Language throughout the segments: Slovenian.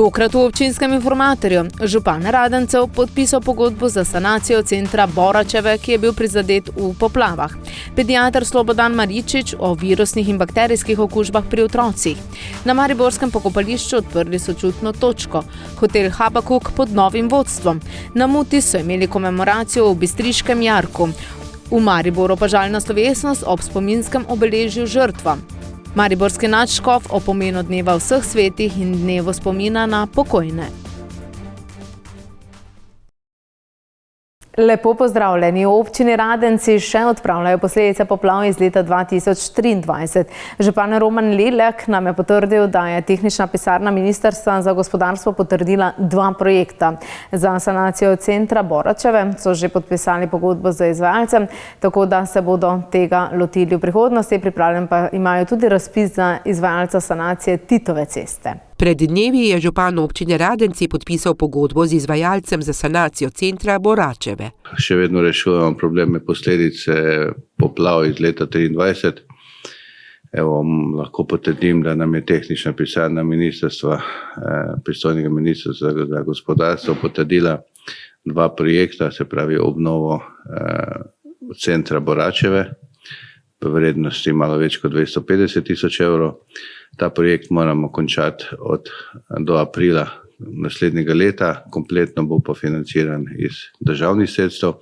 Tokrat v občinskem informatorju župan Radencev podpisal pogodbo za sanacijo centra Boračeve, ki je bil prizadet v poplavah. Pediater Slobodan Maričič o virusnih in bakterijskih okužbah pri otrocih. Na mariborskem pokopališču odprli sočutno točko. Hotel Habakuk pod novim vodstvom. Na Muti so imeli komemoracijo v Bistriškem jarku. V Mariboru pa žalna slovesnost ob spominskem obeležju žrtvam. Mariborski nadškof o pomenu dneva vseh svetih in dnevu spomina na pokojne. Lepo pozdravljeni. V občini Radenci še odpravljajo posledice poplav iz leta 2023. Župan Roman Lelek nam je potrdil, da je tehnična pisarna Ministrstva za gospodarstvo potrdila 2 projekta. Za sanacijo centra Boračeve so že podpisali pogodbo z izvajalcem, tako da se bodo tega lotili v prihodnosti. Pripravljen pa imajo tudi razpis za izvajalca sanacije Titove ceste. Pred dnevi je župan občine Radenci podpisal pogodbo z izvajalcem za sanacijo centra Boračeve. Še vedno rešujemo probleme posledice poplav iz leta 2023. Lahko potrdim, da nam je tehnična pisarna ministrstva, pristojnega ministrstva za gospodarstvo potrdila 2 projekta, se pravi obnovo centra Boračeve v vrednosti malo več kot 250 000 evrov. Ta projekt moramo končati do aprila naslednjega leta, kompletno bo pa financiran iz državnih sredstev.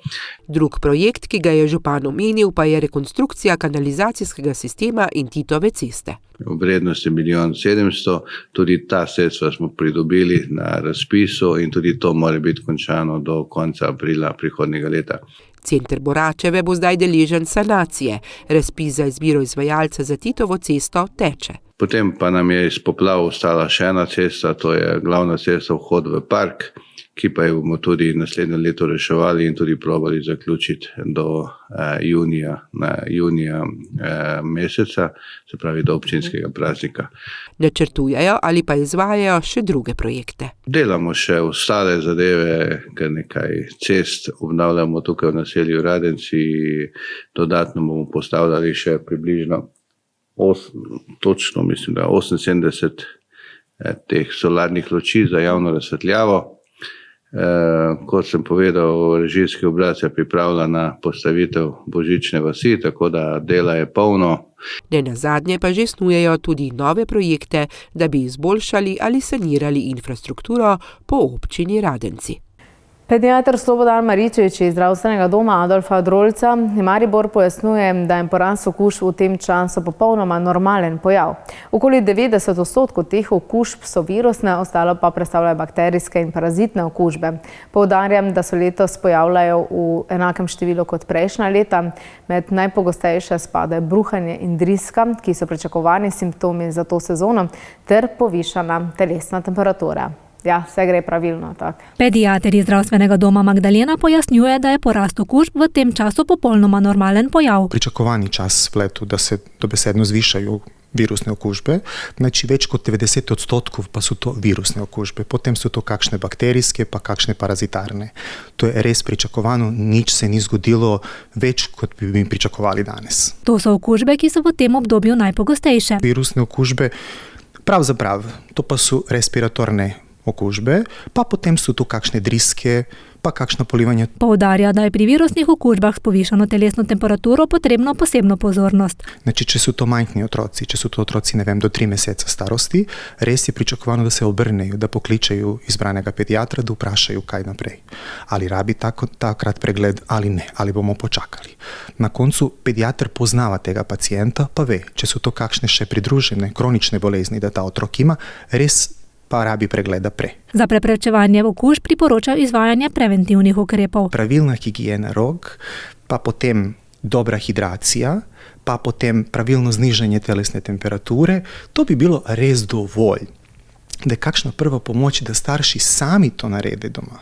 Drug projekt, ki ga je župan omenil, pa je rekonstrukcija kanalizacijskega sistema in Titove ceste. V vrednosti 1 700 000, tudi ta sredstva smo pridobili na razpisu in tudi to mora biti končano do konca aprila prihodnjega leta. Center Boračeve bo zdaj deležen sanacije. Razpis za izbiro izvajalca za Titovo cesto teče. Potem pa nam je iz poplav ostala še ena cesta, to je glavna cesta vhod v park, ki pa jo bomo tudi naslednje leto reševali in tudi probali zaključiti do junija meseca, se pravi do občinskega praznika. Načrtujejo ali pa izvajajo še druge projekte. Delamo še ostale zadeve, kar nekaj cest obnavljamo tukaj v naselju Radenci, dodatno bomo postavljali še približno točno, mislim, da 78 teh solarnih luči za javno razsvetljavo. Kot sem povedal, režijski obraz je pripravljen na postavitev božične vasi, tako da dela je polno. Nenazadnje pa že snujejo tudi nove projekte, da bi izboljšali ali sanirali infrastrukturo po občini Radenci. Pediater Slobodan Maričič iz zdravstvenega doma Adolfa Drolca Maribor pojasnjuje, da je porast okužb v tem času popolnoma normalen pojav. Okoli 90% teh okužb so virusne, ostalo pa predstavljajo bakterijske in parazitne okužbe. Poudarjam, da se letos pojavljajo v enakem številu kot prejšnja leta. Med najpogostejše spadajo bruhanje in driska, ki so pričakovani simptomi za to sezono, ter povišana telesna temperatura. Ja, vse gre pravilno, tak. Pediater iz zdravstvenega doma Magdalena pojasnjuje, da je porast okužb v tem času popolnoma normalen pojav. Pričakovani čas v letu, da se dobesedno zvišajo virusne okužbe, znači več kot 90% pa so to virusne okužbe, potem so to kakšne bakterijske pa kakšne parazitarne. To je res pričakovano, nič se ni zgodilo več, kot bi pričakovali danes. To so okužbe, ki so v tem obdobju najpogostejše. Virusne okužbe, pravzaprav, to pa so respiratorne okužbe, pa potem so tu kakšne driske, pa kakšno polivanje. Poudarja, da je pri virusnih okužbah s povišano telesno temperaturo potrebno posebno pozornost. Znači, če so to majhni otroci, če so to otroci, do 3 meseca starosti, res je pričakovano, da se obrnejo, da pokličejo izbranega pediatra, da vprašajo, kaj naprej. Ali rabi takrat pregled ali ne, ali bomo počakali. Na koncu pediater poznava tega pacijenta, pa ve, če so to kakšne še pridružene kronične bolezni, da ta otrok ima, res pa rabi pregleda prej. Za preprečevanje okužb priporočajo izvajanje preventivnih ukrepov. Pravilna higijena rok, pa potem dobra hidracija, pa potem pravilno znižanje telesne temperature, to bi bilo res dovolj. Da je kakšna prva pomoč, da starši sami to narede doma.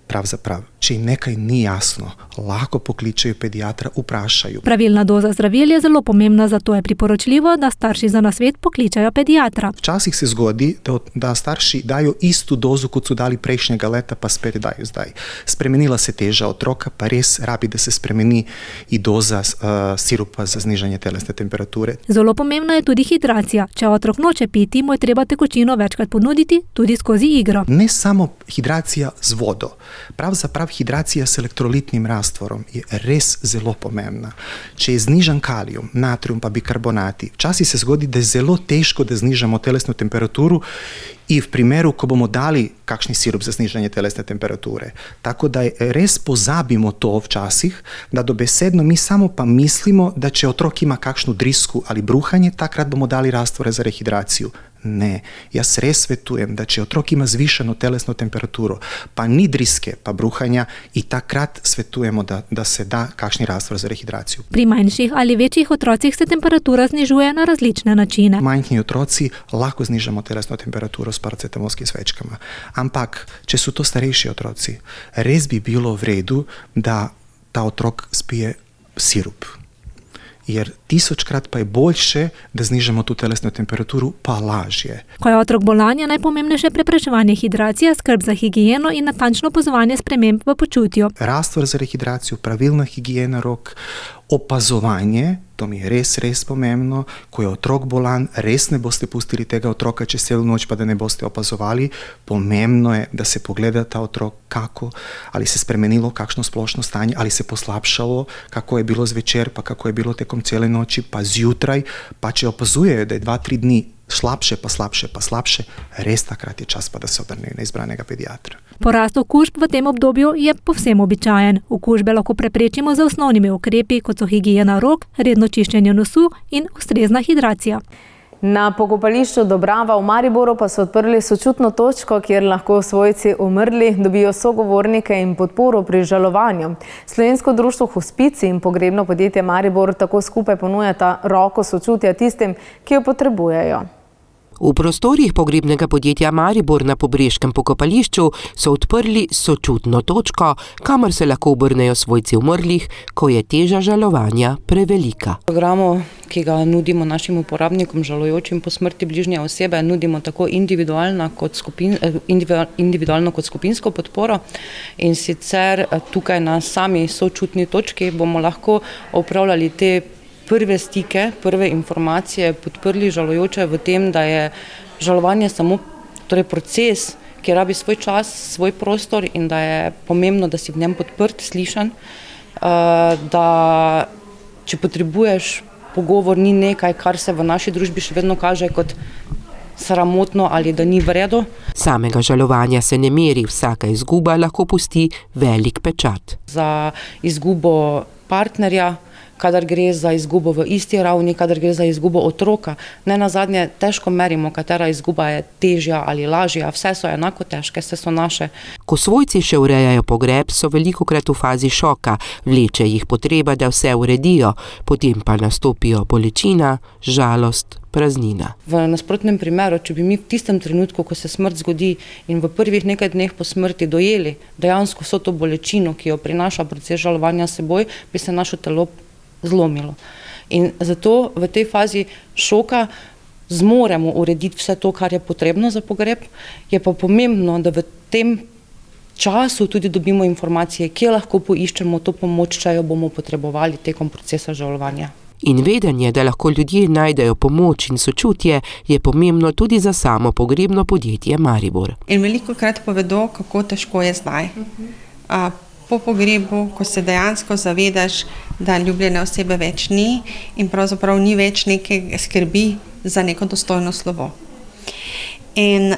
Pravzaprav če jim nekaj ni jasno, lahko pokličejo pediatra, vprašajo. Pravilna doza zdravil je zelo pomembna, zato je priporočljivo, da starši za nasvet pokličajo pediatra. Včasih se zgodi, da starši dajo istu dozu, kot so dali prejšnjega leta, pa spet dajo zdaj. Spremenila se teža otroka, pa res rabi, da se spremeni i doza sirupa za znižanje telesne temperature. Zelo pomembna je tudi hidracija. Če otrok noče piti, mu je treba tekočino večkrat ponuditi, tudi skozi igro. Ne samo hidracija z vodo, pravzaprav hidracija s elektrolitnim rastvorom je res zelo pomembna. Če je znižan kalium, natrium pa bikarbonati, včasih se zgodi, da je zelo težko, da znižamo telesno temperaturu i v primeru, ko bomo dali kakšni sirup za znižanje telesne temperature. Tako da res pozabimo to včasih, da dobesedno mi samo pa mislimo, da če otrok ima kakšno drisku ali bruhanje, takrat bomo dali rastvore za rehidraciju. Ne, jaz res svetujem, da če otrok ima zvišeno telesno temperaturo, pa ni driske, pa bruhanja, i takrat svetujemo, da se da kakšni rastvor za rehidraciju. Pri manjših ali večjih otrocih se temperatura znižuje na različne načine. Manjši otroci lahko znižamo telesno temperaturo s paracetamolskimi svečkama. Ampak, če su to starejši otroci, res bi bilo v redu, da ta otrok spije sirup. Jer 1000krat pa je boljše, da znižamo tu telesnu temperaturu, pa lažje. Ko je otrok bolan, je najpomembnejše preprečevanje hidracije, skrb za higieno in natančno opazovanje sprememb v počutju. Rastvor za rehidraciju, pravilna higijena rok, opazovanje, to mi je res pomembno, ko je otrok bolan, res ne boste pustili tega otroka čez celo noč, pa da ne boste opazovali. Pomembno je, da se pogleda ta otrok, kako, ali se spremenilo kakšno splošno stanje, ali se poslabšalo, kako je bilo zvečer, pa kako je bilo tekom cele noči, pa zjutraj, pa če opazujejo, da je 2-3 dni slabše, res takrat je čas pa, da se obrnejo na izbranega pediatra. Porast okužb v tem obdobju je povsem običajen. Okužbe lahko preprečimo z osnovnimi ukrepi, kot so higijena rok, redno čiščenje nosu in ustrezna hidracija. Na pokopališču Dobrava v Mariboru pa so odprli sočutno točko, kjer lahko svojci umrli dobijo sogovornike in podporo pri žalovanju. Slovensko društvo Hospici in pogrebno podjetje Maribor tako skupaj ponujata roko sočutja tistim, ki jo potrebujejo. V prostorih pogrebnega podjetja Maribor na Pobreškem pokopališču so odprli sočutno točko, kamor se lahko obrnejo svojci umrlih, ko je teža žalovanja prevelika. Programu, ki ga nudimo našim uporabnikom, žalujočim po smrti bližnje osebe, nudimo tako individualno kot skupinsko podporo. In sicer tukaj na sami sočutni točki bomo lahko opravljali te prve stike, prve informacije, podprli žalujoče v tem, da je žalovanje samo proces, ki rabi svoj čas, svoj prostor in da je pomembno, da si v njem podprt, slišan, da če potrebuješ pogovor, ni nekaj, kar se v naši družbi še vedno kaže kot sramotno ali da ni v redu. Samega žalovanja se ne meri, vsaka izguba lahko pusti velik pečat. Za izgubo partnerja, kadar gre za izgubo v isti ravni, kadar gre za izgubo otroka. Ne nazadnje težko merimo, katera izguba je težja ali lažja, vse so enako težke, vse so naše. Ko svojci še urejajo pogreb, so velikokrat v fazi šoka, vleče jih potreba, da vse uredijo, potem pa nastopijo bolečina, žalost, praznina. V nasprotnem primeru, če bi mi v tistem trenutku, ko se smrt zgodi in v prvih nekaj dneh po smrti dojeli dejansko vso to bolečino, ki jo prinaša proces žalovanja seboj, bi se naše telo zlomilo. In zato v tej fazi šoka zmoremo urediti vse to, kar je potrebno za pogreb. Je pa pomembno, da v tem času tudi dobimo informacije, kje lahko poiščemo to pomoč, če jo bomo potrebovali tekom procesa žalovanja. In vedenje, da lahko ljudje najdejo pomoč in sočutje, je pomembno tudi za samo pogrebno podjetje Maribor. In velikokrat povedo, kako težko je zdaj. Po pogrebu, ko se dejansko zavedaš, da ljubljene osebe več ni in pravzaprav ni več neke skrbi za neko dostojno slovo. In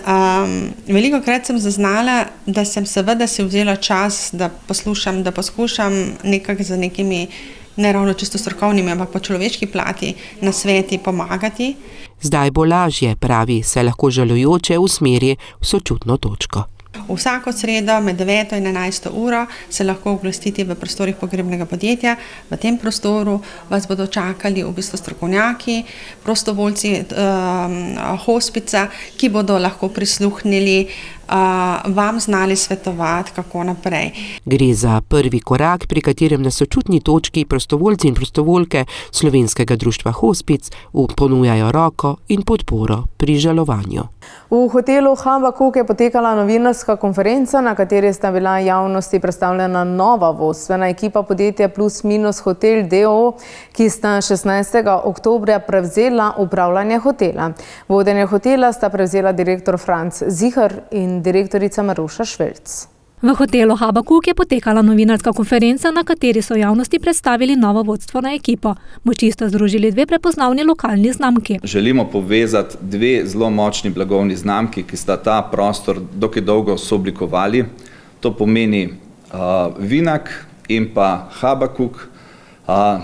velikokrat sem zaznala, da sem seveda si vzela čas, da poslušam, da poskušam nekako za nekimi ne ravno čisto strokovnimi, ampak po človeški plati na sveti pomagati. Zdaj bo lažje, pravi, se lahko žalujoče usmeri v sočutno točko. Vsako sredo med 9 in 11 uro se lahko oglasite v prostorih pogrebnega podjetja. V tem prostoru vas bodo čakali v bistvu strokovnjaki, prostovoljci hospica, ki bodo lahko prisluhnili vam znali svetovati, kako naprej. Gre za prvi korak, pri katerem na sočutni točki prostovoljci in prostovoljke Slovenskega društva Hospic ponujajo roko in podporo pri žalovanju. V hotelu Habakuk je potekala novinarska konferenca, na kateri sta bila javnosti predstavljena nova vodstvena ekipa podjetja Plus Minus Hotel d.o.o., ki sta 16. oktobra prevzela upravljanje hotela. Vodenje hotela sta prevzela direktor Franc Ziher in direktorica Maruša Švelc. V hotelu Habakuk je potekala novinarska konferenca, na kateri so javnosti predstavili novo vodstveno ekipo. Moči sta združili dve prepoznavni lokalni znamki. Želimo povezati dve zelo močni blagovni znamki, ki sta ta prostor dokaj dolgo sooblikovali. To pomeni Vinak in pa Habakuk.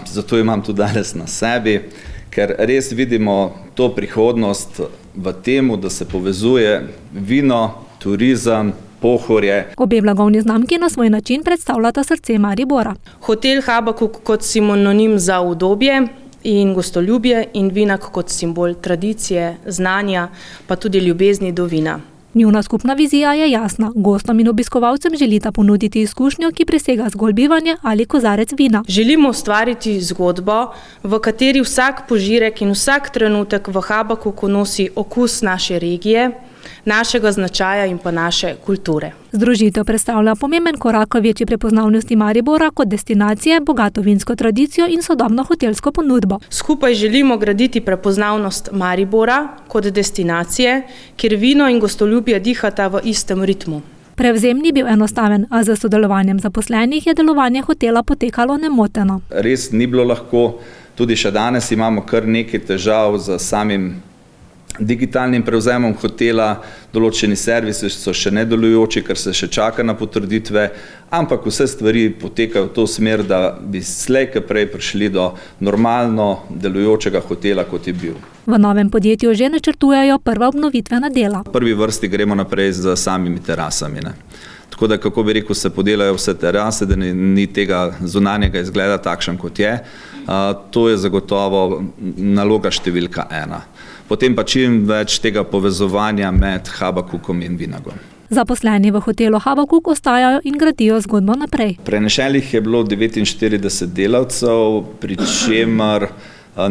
Zato imam tudi danes na sebi, ker res vidimo to prihodnost v temu, da se povezuje vino, turizem, Pohorje. Obe blagovni znamki na svoj način predstavljata srce Maribora. Hotel Habakuk kot sinonim za udobje in gostoljubje in Vinak kot simbol tradicije, znanja, pa tudi ljubezni do vina. Njuna skupna vizija je jasna. Gostom in obiskovalcem želita ponuditi izkušnjo, ki presega zgolj bivanje ali kozarec vina. Želimo ustvariti zgodbo, v kateri vsak požirek in vsak trenutek v Habakuku nosi okus naše regije, našega značaja in pa naše kulture. Združitev predstavlja pomemben korak k večji prepoznavnosti Maribora kot destinacije, bogato vinsko tradicijo in sodobno hotelsko ponudbo. Skupaj želimo graditi prepoznavnost Maribora kot destinacije, kjer vino in gostoljubje dihata v istem ritmu. Prevzem ni bil enostaven, a z sodelovanjem zaposlenih je delovanje hotela potekalo nemoteno. Res ni bilo lahko, tudi še danes imamo kar nekaj težav z samim digitalnim prevzemom hotela, določeni servisi so še nedelujoči, ker se še čaka na potrditve, ampak vse stvari potekajo v to smer, da bi slej ko prej prišli do normalno delujočega hotela, kot je bil. V novem podjetju že načrtujejo prva obnovitvena dela. V prvi vrsti gremo naprej z samimi terasami. Tako da, kako bi rekel, se podelajo vse terase, da ni tega zunanjega izgleda takšen, kot je. To je zagotovo naloga številka 1. Potem pa čim več tega povezovanja med Habakukom in Vinagom. Zaposleni v hotelu Habakuk ostajajo in gradijo zgodbo naprej. Prenešenih je bilo 49 delavcev, pri čemer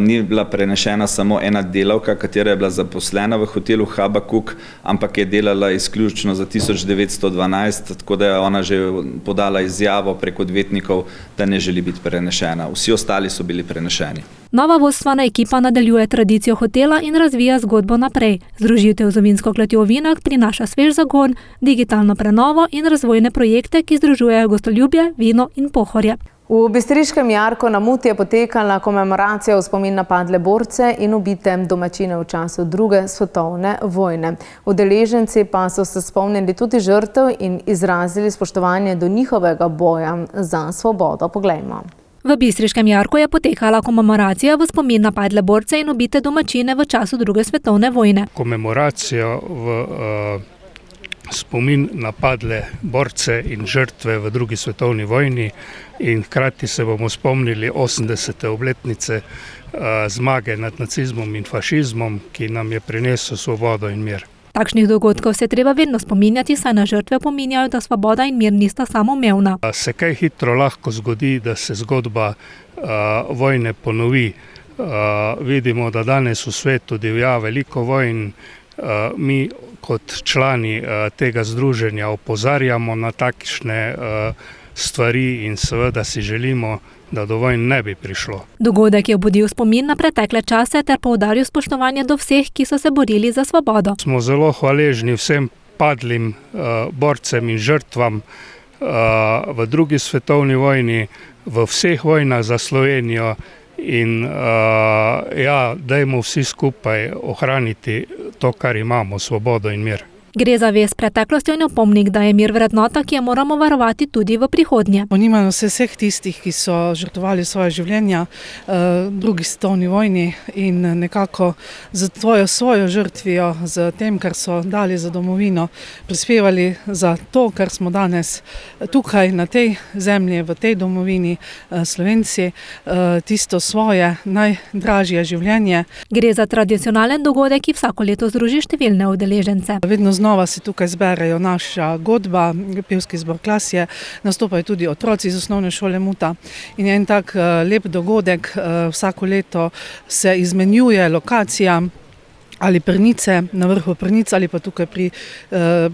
ni bila prenešena samo ena delavka, katera je bila zaposlena v hotelu Habakuk, ampak je delala izključno za 1912, tako da je ona že podala izjavo preko odvetnikov, da ne želi biti prenešena. Vsi ostali so bili prenešeni. Nova vodstvena ekipa nadaljuje tradicijo hotela in razvija zgodbo naprej. Združitev z vinsko kletjo Vinak prinaša svež zagon, digitalno prenovo in razvojne projekte, ki združujejo gostoljubje, vino in Pohorje. V bistriškem Jarku na Muti je potekala komemoracija v spomin na padle borce in ubite domačine v času druge svetovne vojne. Udeleženci pa so se spomnili tudi žrtev in izrazili spoštovanje do njihovega boja za svobodo. Poglejmo. V bistriškem Jarku je potekala komemoracija v spomin na padle borce in ubite domačine v času druge svetovne vojne. Komemoracija v spomin na padle borce in žrtve v drugi svetovni vojni in hkrati se bomo spomnili 80. obletnice zmage nad nacizmom in fašizmom, ki nam je prinesel svobodo in mir. Takšnih dogodkov se treba vedno spominjati, saj na žrtve pominjajo, da svoboda in mir nista samoumevna. Se kaj hitro lahko zgodi, da se zgodba vojne ponovi. Vidimo, da danes v svetu divja veliko vojn. Mi kot člani tega združenja opozarjamo na takšne stvari in seveda si želimo, da do vojn ne bi prišlo. Dogodek je obudil spomin na pretekle čase ter poudaril spoštovanje do vseh, ki so se borili za svobodo. Smo zelo hvaležni vsem padlim borcem in žrtvam v drugi svetovni vojni, v vseh vojnah za Slovenijo in dajmo vsi skupaj ohraniti to, kar imamo, svobodo in mir. Gre za vest preteklosti in opomnik, da je mir vrednota, ki jo moramo varovati tudi v prihodnje. Ponimamo se vseh tistih, ki so žrtvovali svoje življenja v drugi svetovni vojni in nekako z svojo žrtvijo, z tem, kar so dali za domovino, prispevali za to, kar smo danes tukaj na tej zemlji, v tej domovini Slovenci, tisto svoje najdražje življenje. Gre za tradicionalen dogodek, ki vsako leto združi številne udeležence. Vedno znova znova se tukaj zberejo naša godba, pevski zbor Klasje, nastopajo tudi otroci iz osnovne šole Muta in je en tak lep dogodek, vsako leto se izmenjuje lokacija ali Prnice, na vrhu Prnic ali pa tukaj pri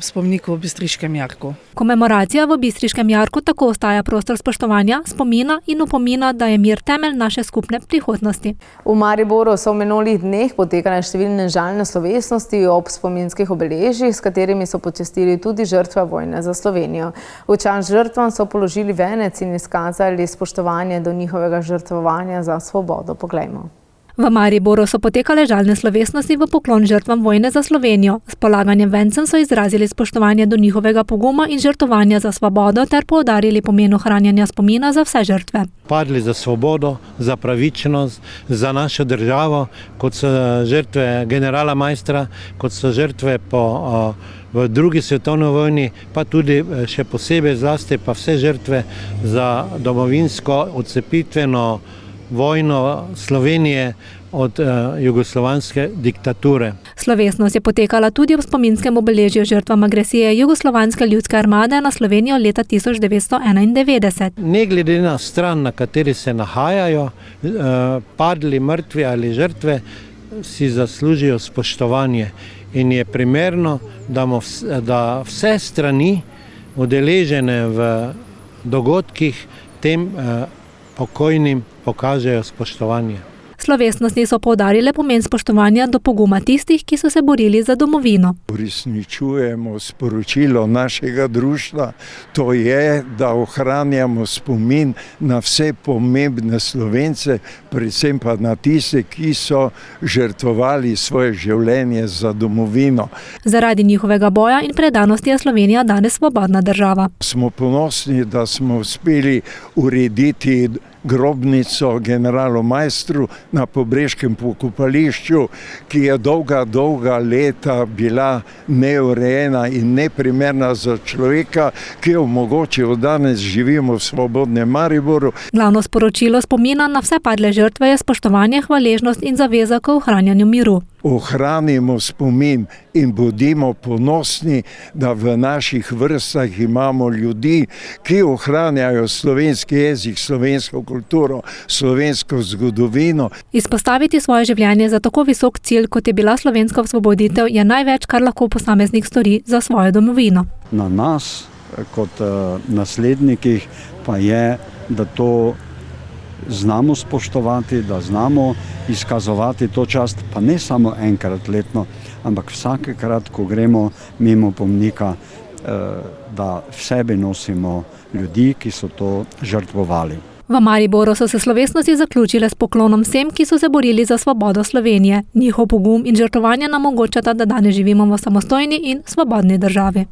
spomeniku v Bistriškem jarku. Komemoracija v Bistriškem jarku tako ostaja prostor spoštovanja, spomina in upomina, da je mir temelj naše skupne prihodnosti. V Mariboru so v minulih dneh potekale številne žalne slovesnosti ob spominskih obeležjih, s katerimi so počastili tudi žrtve vojne za Slovenijo. V čast žrtvam so položili venec in izkazali spoštovanje do njihovega žrtvovanja za svobodo. Poglejmo. V Mariboru so potekale žalne slovesnosti v poklon žrtvam vojne za Slovenijo. S polaganjem vencem so izrazili spoštovanje do njihovega poguma in žrtvovanja za svobodo ter poudarili pomen ohranjanja spomina za vse žrtve. Padli za svobodo, za pravičnost, za našo državo, kot so žrtve generala Maistra, kot so žrtve v drugi svetovni vojni, pa tudi še posebej zlasti pa vse žrtve za domovinsko odcepitveno vojno Slovenije od jugoslovanske diktature. Slovesnost je potekala tudi ob spominskem obeležju žrtvam agresije Jugoslovanske ljudske armade na Slovenijo leta 1991. Ne glede na stran, na kateri se nahajajo, padli, mrtvi ali žrtve, si zaslužijo spoštovanje. In je primerno, da vse strani udeležene v dogodkih tem pokojnim pokažejo spoštovanje. Slovesnosti so poudarile pomen spoštovanja do poguma tistih, ki so se borili za domovino. Uresničujemo sporočilo našega društva, to je, da ohranjamo spomin na vse pomembne Slovence, predvsem pa na tiste, ki so žrtvovali svoje življenje za domovino. Zaradi njihovega boja in predanosti je Slovenija danes svobodna država. Smo ponosni, da smo uspeli urediti grobnico generalu Maistru na Pobreškem pokopališču, ki je dolga leta bila neurejena in neprimerna za človeka, ki je omogočil, da danes živimo v svobodnem Mariboru. Glavno sporočilo spomina na vse padle žrtve je spoštovanje, hvaležnost in zaveza k ohranjanju miru. Ohranimo spomin in bodimo ponosni, da v naših vrstah imamo ljudi, ki ohranjajo slovenski jezik, slovensko kulturo, slovensko zgodovino. Izpostaviti svoje življenje za tako visok cilj, kot je bila slovenska osvoboditev, je največ, kar lahko posameznik stori za svojo domovino. Na nas, kot naslednikih, pa je, da to znamo spoštovati, da znamo izkazovati to čast, pa ne samo enkrat letno, ampak vsakekrat, ko gremo mimo pomnika, da v sebi nosimo ljudi, ki so to žrtvovali. V Mariboru so se slovesnosti zaključile s poklonom vsem, ki so se borili za svobodo Slovenije. Njihov pogum in žrtvovanje nam omogočata, da danes živimo v samostojni in svobodni državi.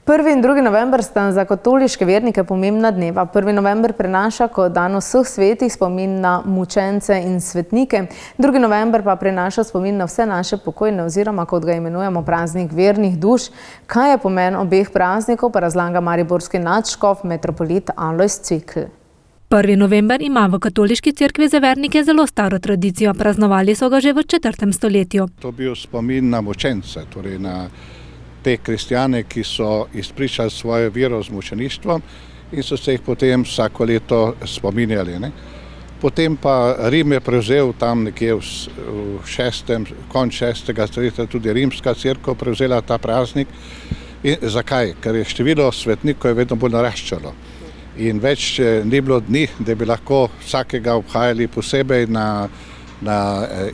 1. in 2. november sta za katoliške vernike pomembna dneva. 1. november prenaša kot dan vseh svetih spomin na mučence in svetnike. 2. november pa prenaša spomin na vse naše pokojne oziroma, kot ga imenujemo, praznik vernih duš. Kaj je pomen obeh praznikov, pa razlaga mariborski nadškof metropolit Alojz Cvikl. 1. november ima v katoliški cerkvi za vernike zelo staro tradicijo. Praznovali so ga že v 4. stoletju. To bil spomin na mučence, torej na te kristjane, ki so izpričali svojo vero z mučeništvom in so se jih potem vsako leto spominjali. Potem pa Rim je prevzel tam nekje konec 6. stoletja, tudi rimska cerkev prevzela ta praznik. In zakaj? Ker je število svetnikov je vedno bolj naraščalo. In več ni bilo dni, da bi lahko vsakega obhajali posebej na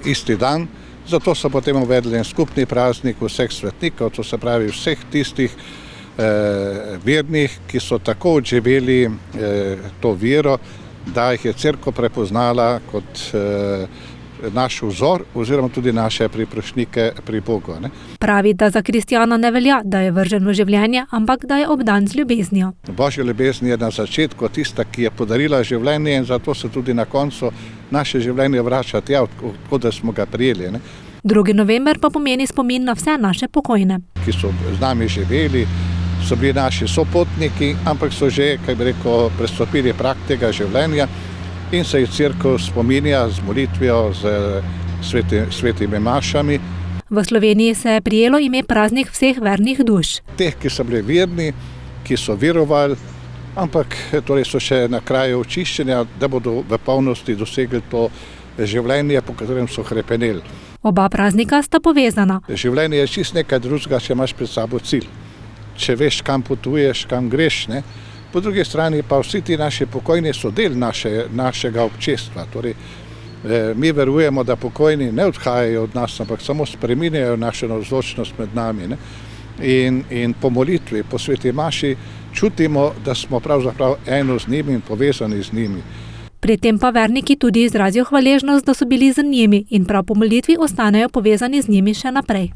isti dan. Zato so potem uvedli en skupni praznik vseh svetnikov, to se pravi vseh tistih vernih, ki so tako odživeli to vero, da jih je cerkev prepoznala kot naš vzor oziroma tudi naše priprošnike pri Bogu. Pravi, da za kristjana ne velja, da je vržen v življenje, ampak da je obdan z ljubeznijo. Božja ljubezen je na začetku tista, ki je podarila življenje in zato se tudi na koncu naše življenje vrača tja, odkud smo ga prijeli. 2. november pa pomeni spomin na vse naše pokojne. Ki so z nami živeli, so bili naši sopotniki, ampak so že, prestopili prag tega življenja in se jih cerkev spominja z molitvijo, z svetimi mašami. V Sloveniji se je prijelo ime praznik vseh vernih duš. Teh, ki so bili verni, ki so verovali, ampak torej so še na kraju očiščenja, da bodo v polnosti dosegli to življenje, po katerem so hrepeneli. Oba praznika sta povezana. Življenje je čisto nekaj drugega, če imaš pred sabo cilj. Če veš, kam potuješ, kam greš, ne? Po drugi strani pa vsi ti naši pokojni so del našega občestva. Torej, mi verujemo, da pokojni ne odhajajo od nas, ampak samo spreminjajo našo navzočnost med nami. Ne? In po molitvi, po sveti maši čutimo, da smo pravzaprav eno z njimi in povezani z njimi. Pri tem pa verniki tudi izrazijo hvaležnost, da so bili z njimi in prav po molitvi ostanejo povezani z njimi še naprej.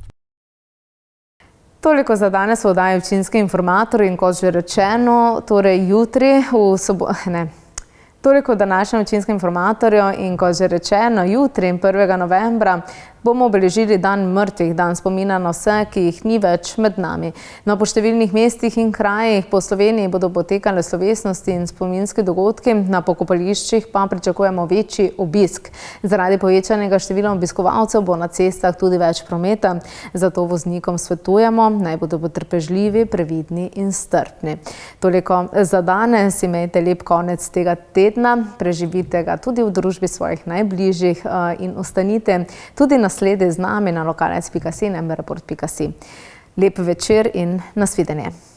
Toliko za danes v oddaji Občinski informator in kot že rečeno, torej jutri Toliko današnjem občinskem informatorju in kot že rečeno, jutri 1. novembra bomo obeležili dan mrtvih, dan spomina na vse, ki jih ni več med nami. No, po številnih mestih in krajih po Sloveniji bodo potekale slovesnosti in spominski dogodki, na pokopališčih pa pričakujemo večji obisk. Zaradi povečanega števila obiskovalcev bo na cestah tudi več prometa, zato voznikom svetujemo, naj bodo potrpežljivi, previdni in strpni. Toliko za danes, imejte lep konec tega tedna, preživite ga tudi v družbi svojih najbližjih in ostanite tudi naslednji z nami na lokalec.si in mreport.si. Lep večer in nasvidenje.